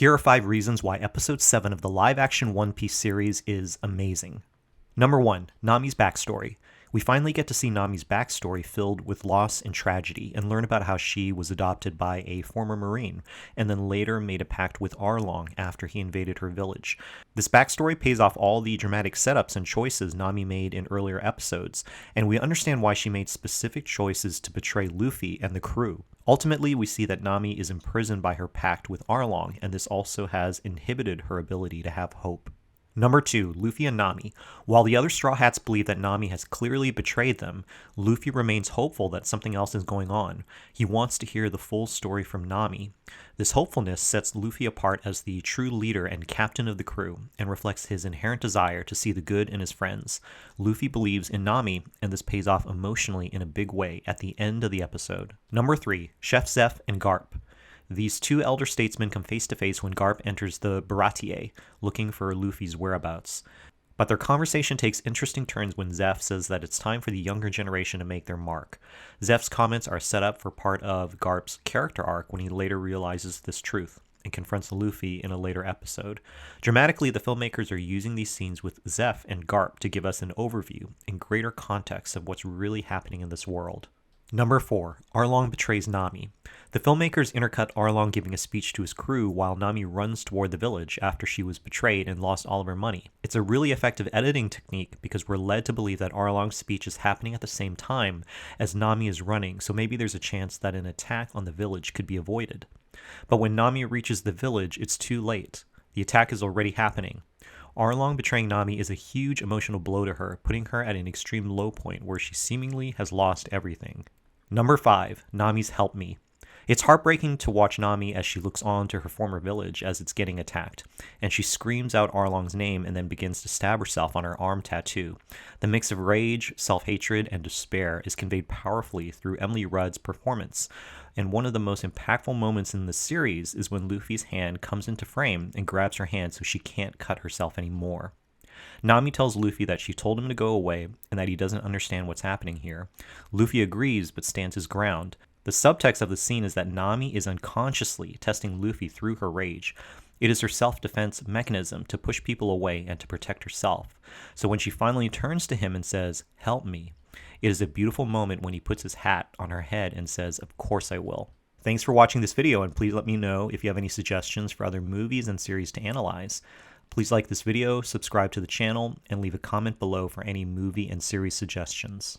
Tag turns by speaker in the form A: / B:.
A: Here are 5 reasons why Episode 7 of the live-action One Piece series is amazing. Number 1. Nami's backstory. We finally get to see Nami's backstory filled with loss and tragedy, and learn about how she was adopted by a former Marine, and then later made a pact with Arlong after he invaded her village. This backstory pays off all the dramatic setups and choices Nami made in earlier episodes, and we understand why she made specific choices to betray Luffy and the crew. Ultimately, we see that Nami is imprisoned by her pact with Arlong, and this also has inhibited her ability to have hope. Number 2. Luffy and Nami. While the other Straw Hats believe that Nami has clearly betrayed them, Luffy remains hopeful that something else is going on. He wants to hear the full story from Nami. This hopefulness sets Luffy apart as the true leader and captain of the crew, and reflects his inherent desire to see the good in his friends. Luffy believes in Nami, and this pays off emotionally in a big way at the end of the episode. Number 3. Chef Zeph and GARP. These two elder statesmen come face to face when Garp enters the Baratier, looking for Luffy's whereabouts. But their conversation takes interesting turns when Zeph says that it's time for the younger generation to make their mark. Zeph's comments are set up for part of Garp's character arc when he later realizes this truth and confronts Luffy in a later episode. Dramatically, the filmmakers are using these scenes with Zeph and Garp to give us an overview and greater context of what's really happening in this world. Number 4. Arlong betrays Nami. The filmmakers intercut Arlong giving a speech to his crew while Nami runs toward the village after she was betrayed and lost all of her money. It's a really effective editing technique because we're led to believe that Arlong's speech is happening at the same time as Nami is running, so maybe there's a chance that an attack on the village could be avoided. But when Nami reaches the village, it's too late. The attack is already happening. Arlong betraying Nami is a huge emotional blow to her, putting her at an extreme low point where she seemingly has lost everything. Number 5. Nami's Help Me. It's heartbreaking to watch Nami as she looks on to her former village as it's getting attacked, and she screams out Arlong's name and then begins to stab herself on her arm tattoo. The mix of rage, self-hatred, and despair is conveyed powerfully through Emily Rudd's performance, and one of the most impactful moments in the series is when Luffy's hand comes into frame and grabs her hand so she can't cut herself anymore. Nami tells Luffy that she told him to go away and that he doesn't understand what's happening here. Luffy agrees but stands his ground. The subtext of the scene is that Nami is unconsciously testing Luffy through her rage. It is her self-defense mechanism to push people away and to protect herself. So when she finally turns to him and says, "Help me," it is a beautiful moment when he puts his hat on her head and says, "Of course I will." Thanks for watching this video, and please let me know if you have any suggestions for other movies and series to analyze. Please like this video, subscribe to the channel, and leave a comment below for any movie and series suggestions.